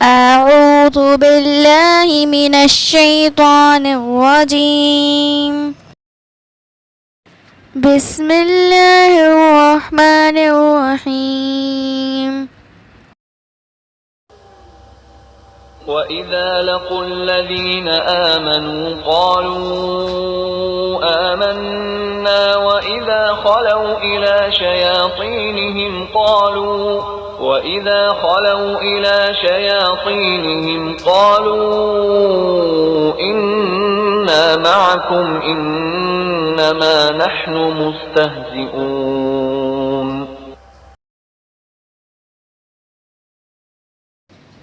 أعوذ بالله من الشيطان الرجيم بسم الله الرحمن الرحيم وَإِذَا لَقُوا الَّذِينَ آمَنُوا قَالُوا آمَنَّا وَإِذَا خَلَوْا إِلَى شَيَاطِينِهِمْ قَالُوا إِنَّا مَعَكُمْ إِنَّمَا نَحْنُ مُسْتَهْزِئُونَ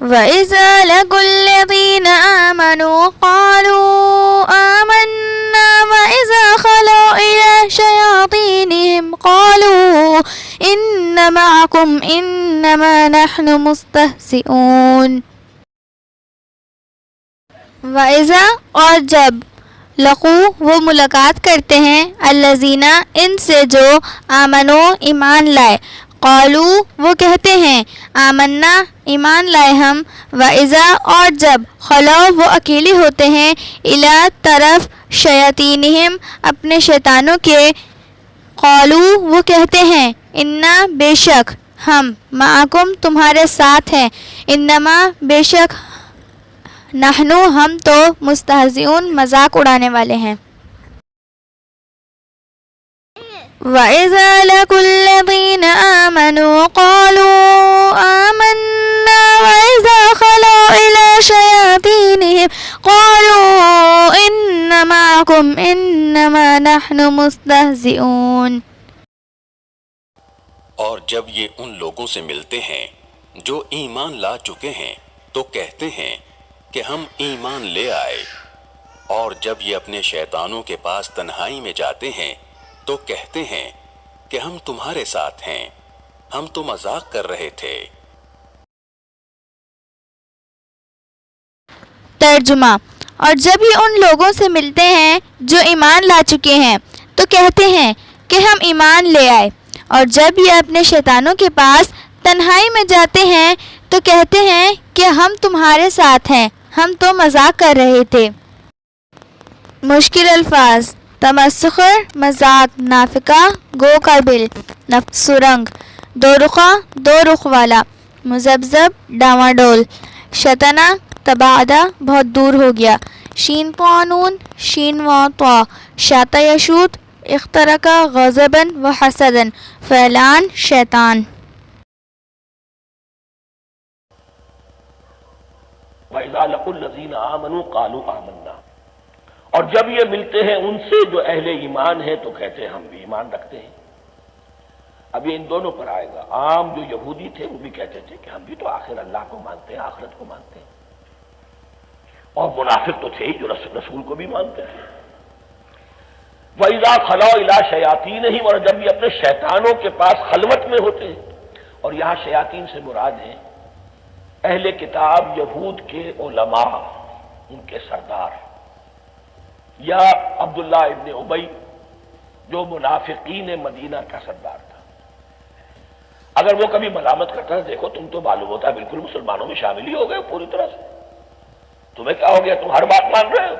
وَإِذَا لَقُوا الَّذِينَ آمَنُوا قَالُوا آمَنَّا وَإِذَا خَلَوْا إِلَى شَيَاطِينِهِمْ قَالُوا إِنَّ مَعَكُمْ إِنَّمَا نَحْنُ مُسْتَهْزِئُونَ وَإِذَا اور جب لقو وہ ملاقات کرتے ہیں الذین ان سے جو آمنو ایمان لائے قالو وہ کہتے ہیں آمنا ایمان لائے ہم وَإِذَا اور جب خلو وہ اکیلے ہوتے ہیں الی طرف شیاطینہم اپنے شیطانوں کے قالو وہ کہتے ہیں انا بے شک ہم معکم تمہارے ساتھ ہیں انما بے شک نحنو ہم تو مستہزئون مذاق اڑانے والے ہیں وَإِذَا لَقُوا الَّذِينَ آمَنُوا قَالُوا آمَنَّا وَإِذَا خَلَوْا إِلَى شَيَاطِينِهِمْ قَالُوا إِنَّ مَعَكُمْ إِنَّمَا نَحْنُ مُسْتَهْزِئُونَ اور جب یہ ان لوگوں سے ملتے ہیں جو ایمان لا چکے ہیں تو کہتے ہیں کہ ہم ایمان لے آئے اور جب یہ اپنے شیطانوں کے پاس تنہائی میں جاتے ہیں تو کہتے ہیں کہ ہم تمہارے ساتھ ہیں ہم تو مذاق کر رہے تھے۔ ترجمہ اور جب یہ ان لوگوں سے ملتے ہیں جو ایمان لا چکے ہیں تو کہتے ہیں کہ ہم ایمان لے آئے اور جب یہ اپنے شیطانوں کے پاس تنہائی میں جاتے ہیں تو کہتے ہیں کہ ہم تمہارے ساتھ ہیں ہم تو مذاق کر رہے تھے۔ مشکل الفاظ تمسخر مذاق نافقہ گو کا بل سرنگ دو رخا دو رخ والا مذبذب ڈاواڈول شطنا تباعدہ بہت دور ہو گیا شین قانون شین و طا شاتا یشوت اخترقہ غضباً و حسداً فعلان شیطان وَإِذَا لَقُوا الَّذِينَ آمَنُوا قَالُوا آمَنَّا اور جب یہ ملتے ہیں ان سے جو اہل ایمان ہیں تو کہتے ہیں ہم بھی ایمان رکھتے ہیں۔ اب یہ ان دونوں پر آئے گا۔ عام جو یہودی تھے وہ بھی کہتے تھے کہ ہم بھی تو آخر اللہ کو مانتے ہیں آخرت کو مانتے ہیں، اور منافق تو تھے ہی جو رسول کو بھی مانتے تھے۔ وَإِذَا خَلَوْا إِلَى شَيَاطِينِهِمْ اور جب یہ اپنے شیطانوں کے پاس خلوت میں ہوتے ہیں، اور یہاں شیاطین سے مراد ہیں اہل کتاب یہود کے علماء ان کے سردار، یا عبداللہ ابن ابی جو منافقین مدینہ کا سردار تھا۔ اگر وہ کبھی ملامت کرتا ہے دیکھو تم تو معلوم ہوتا ہے بالکل مسلمانوں میں شامل ہی ہو گئے پوری طرح سے، تمہیں کیا ہو گیا تم ہر بات مان رہے ہو۔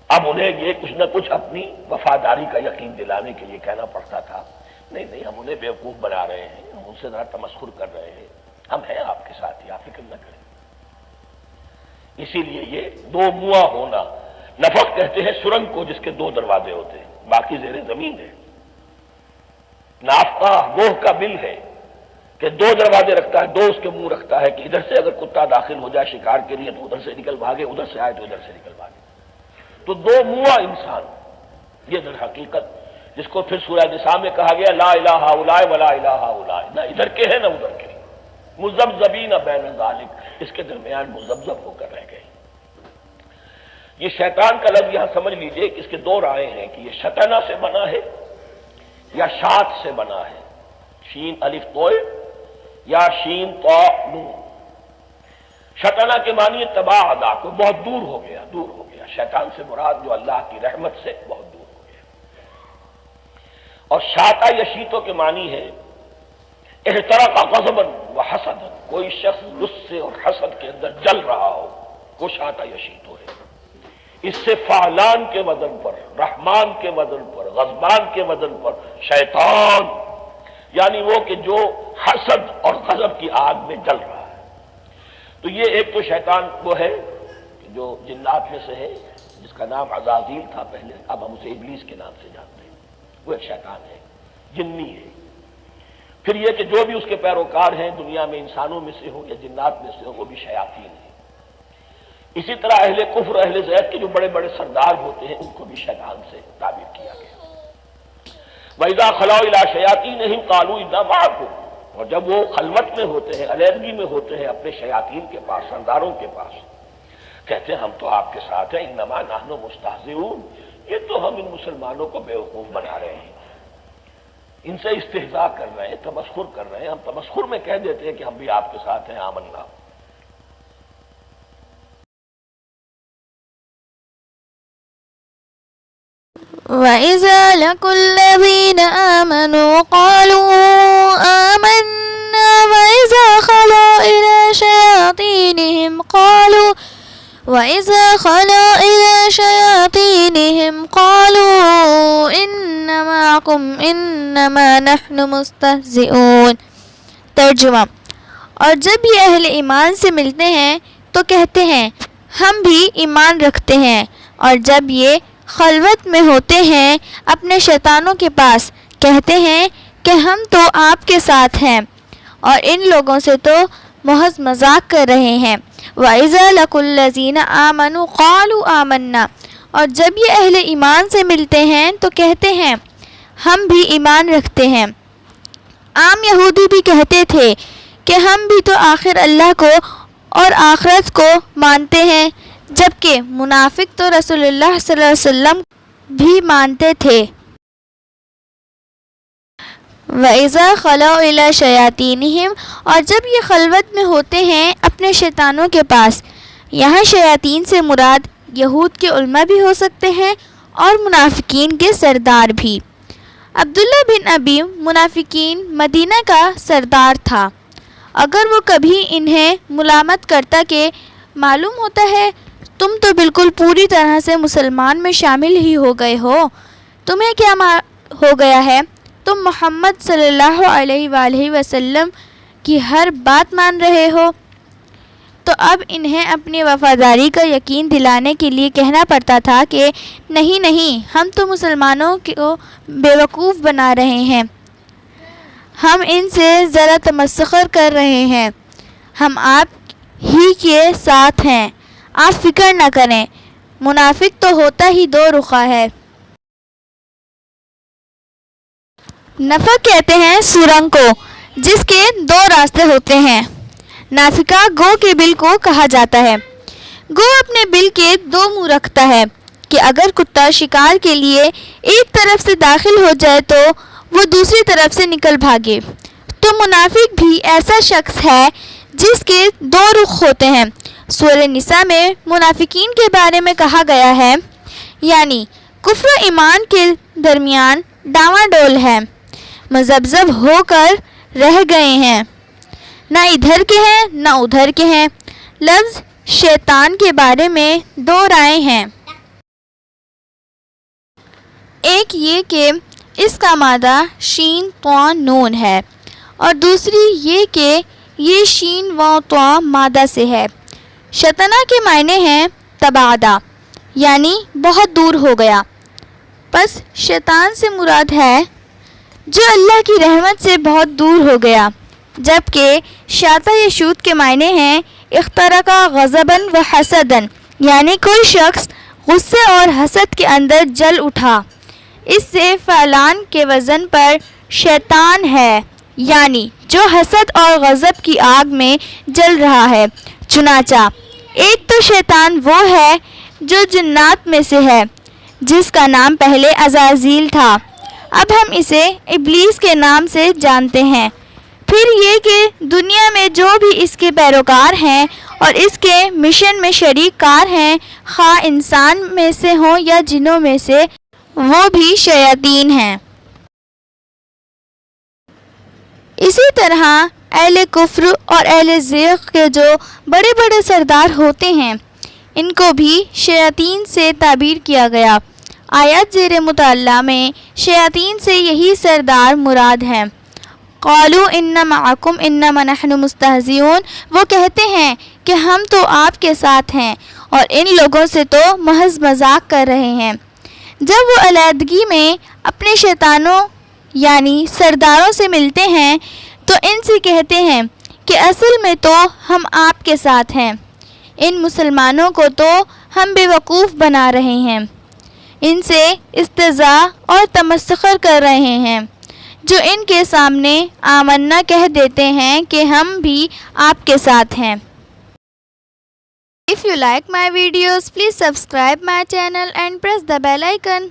اب انہیں یہ کچھ نہ کچھ اپنی وفاداری کا یقین دلانے کے لیے کہنا پڑتا تھا نہیں ہم انہیں بیوقوف بنا رہے ہیں، ہم ان سے ذرا تمسخر کر رہے ہیں، ہم ہیں آپ کے ساتھ ہی، آپ فکر نہ کریں۔ اسی لیے یہ دو منہ ہونا، نفق کہتے ہیں سرنگ کو جس کے دو دروازے ہوتے ہیں باقی زیر زمین ہے، نافقہ گوہ کا بل ہے کہ دو دروازے رکھتا ہے، دو اس کے منہ رکھتا ہے کہ ادھر سے اگر کتا داخل ہو جائے شکار کے لیے تو ادھر سے نکل بھاگے، ادھر سے آئے تو ادھر سے نکل بھاگے، تو دو منہ انسان یہ در حقیقت جس کو پھر سورہ نساء میں کہا گیا لا الہ الا ولا الہ الا، نہ ادھر کے ہیں نہ ادھر کے، مذبذبین بین ذالک، اس کے درمیان مذبذب ہو کر رہ گئے۔ یہ شیطان کا لفظ یہاں سمجھ لیجئے کہ اس کے دو رائے ہیں کہ یہ شطنا سے بنا ہے یا شات سے بنا ہے، شین الف توئے یا شین طا نون۔ شطنا کے معنی تباعدہ کو بہت دور ہو گیا، دور ہو گیا، شیطان سے مراد جو اللہ کی رحمت سے بہت دور ہو گیا، اور شاتا یشیتوں کے معنی ہے احترق غضباً و حسد، کوئی شخص غصے اور حسد کے اندر جل رہا ہو، کشاتا یشیتو ہے، اس سے فعلان کے وزن پر، رحمان کے وزن پر، غضبان کے وزن پر شیطان، یعنی وہ کہ جو حسد اور غضب کی آگ میں جل رہا ہے۔ تو یہ ایک تو شیطان وہ ہے جو جنات میں سے ہے، جس کا نام عزازیل تھا پہلے، اب ہم اسے ابلیس کے نام سے جانتے ہیں، وہ ایک شیطان ہے، جنی ہے۔ پھر یہ کہ جو بھی اس کے پیروکار ہیں دنیا میں، انسانوں میں سے ہو یا جنات میں سے ہو، وہ بھی شیاطین ہیں۔ اسی طرح اہل کفر، اہل زید کے جو بڑے بڑے سردار ہوتے ہیں، ان کو بھی شیطان سے تعبیر کیا گیا۔ وَإِذَا خَلَوْا إِلَىٰ شَيَاطِينِهِمْ قَالُوا إِنَّا مَعَكُمْ، اور جب وہ خلوت میں ہوتے ہیں، علیحدگی میں ہوتے ہیں اپنے شیاطین کے پاس، سرداروں کے پاس، کہتے ہیں ہم تو آپ کے ساتھ ہیں، انما نحن مستہزئون، یہ تو ہم ان مسلمانوں کو بیوقوف بنا رہے ہیں، ان سے استہزاء کر رہے ہیں، تمسخر کر رہے ہیں۔ ہم تمسخر میں کہہ دیتے ہیں کہ ہم بھی آپ کے ساتھ ہیں، آمنا۔ وَإِذَا لَقُوا الَّذِينَ آمَنُوا قَالُوا آمَنَّا وَإِذَا خَلَوْا إِلَى شَيَاطِينِهِمْ قَالُوا إِنَّا مَعَكُمْ إِنَّمَا نَحْنُ مُسْتَهْزِئُونَ۔ ترجمہ: اور جب یہ اہل ایمان سے ملتے ہیں تو کہتے ہیں ہم بھی ایمان رکھتے ہیں، اور جب یہ خلوت میں ہوتے ہیں اپنے شیطانوں کے پاس کہتے ہیں کہ ہم تو آپ کے ساتھ ہیں، اور ان لوگوں سے تو محض مذاق کر رہے ہیں۔ وَإِذَا لَقُوا الَّذِينَ آمَنُوا قَالُوا آمَنَّا، اور جب یہ اہل ایمان سے ملتے ہیں تو کہتے ہیں ہم بھی ایمان رکھتے ہیں۔ عام یہودی بھی کہتے تھے کہ ہم بھی تو آخر اللہ کو اور آخرت کو مانتے ہیں، جبکہ منافق تو رسول اللہ صلی اللہ علیہ وسلم بھی مانتے تھے۔ وَإِذَا خَلَوْا إِلَىٰ شَيَاطِينِهِمْ، اور جب یہ خلوت میں ہوتے ہیں اپنے شیطانوں کے پاس، یہاں شیاطین سے مراد یہود کے علماء بھی ہو سکتے ہیں اور منافقین کے سردار بھی۔ عبداللہ بن ابی منافقین مدینہ کا سردار تھا۔ اگر وہ کبھی انہیں ملامت کرتا کہ معلوم ہوتا ہے تم تو بالکل پوری طرح سے مسلمان میں شامل ہی ہو گئے ہو، تمہیں کیا ہو گیا ہے، تم محمد صلی اللہ علیہ وآلہ وسلم کی ہر بات مان رہے ہو، تو اب انہیں اپنی وفاداری کا یقین دلانے کے لیے کہنا پڑتا تھا کہ نہیں نہیں، ہم تو مسلمانوں کو بیوقوف بنا رہے ہیں، ہم ان سے ذرا تمسخر کر رہے ہیں، ہم آپ ہی کے ساتھ ہیں، آپ فکر نہ کریں۔ منافق تو ہوتا ہی دو رخا ہے۔ نفق کہتے ہیں سرنگ کو جس کے دو راستے ہوتے ہیں۔ نافقہ گو کے بل کو کہا جاتا ہے۔ گو اپنے بل کے دو منہ رکھتا ہے کہ اگر کتا شکار کے لیے ایک طرف سے داخل ہو جائے تو وہ دوسری طرف سے نکل بھاگے، تو منافق بھی ایسا شخص ہے جس کے دو رخ ہوتے ہیں۔ سورہ نساء میں منافقین کے بارے میں کہا گیا ہے، یعنی کفر و ایمان کے درمیان ڈاواں ڈول ہے، مذبذب ہو کر رہ گئے ہیں، نہ ادھر کے ہیں نہ ادھر کے ہیں۔ لفظ شیطان کے بارے میں دو رائے ہیں، ایک یہ کہ اس کا مادہ شین طا نون ہے، اور دوسری یہ کہ یہ شین و طا مادہ سے ہے۔ شطنا کے معنی ہیں تباعدہ، یعنی بہت دور ہو گیا۔ پس شیطان سے مراد ہے جو اللہ کی رحمت سے بہت دور ہو گیا، جبکہ شاطا یشوت کے معنی ہیں اخترقا غضباً و حسداً، یعنی کوئی شخص غصے اور حسد کے اندر جل اٹھا۔ اس سے فعلان کے وزن پر شیطان ہے، یعنی جو حسد اور غضب کی آگ میں جل رہا ہے۔ چنانچہ ایک تو شیطان وہ ہے جو جنات میں سے ہے، جس کا نام پہلے عزازیل تھا، اب ہم اسے ابلیس کے نام سے جانتے ہیں۔ پھر یہ کہ دنیا میں جو بھی اس کے پیروکار ہیں اور اس کے مشن میں شریک کار ہیں، خواہ انسان میں سے ہوں یا جنوں میں سے، وہ بھی شیاطین ہیں۔ اسی طرح اہل کفر اور اہل زیغ کے جو بڑے بڑے سردار ہوتے ہیں ان کو بھی شیاطین سے تعبیر کیا گیا۔ آیات زیر مطالعہ میں شیاطین سے یہی سردار مراد ہیں۔ قالوا ان معکم انما نحن مستہزئون، وہ کہتے ہیں کہ ہم تو آپ کے ساتھ ہیں اور ان لوگوں سے تو محض مذاق کر رہے ہیں۔ جب وہ علیحدگی میں اپنے شیطانوں یعنی سرداروں سے ملتے ہیں تو ان سے کہتے ہیں کہ اصل میں تو ہم آپ کے ساتھ ہیں، ان مسلمانوں کو تو ہم بے وقوف بنا رہے ہیں، ان سے استہزاء اور تمسخر کر رہے ہیں، جو ان کے سامنے آمنا کہہ دیتے ہیں کہ ہم بھی آپ کے ساتھ ہیں۔ If you like my videos, please subscribe my channel and press the bell icon.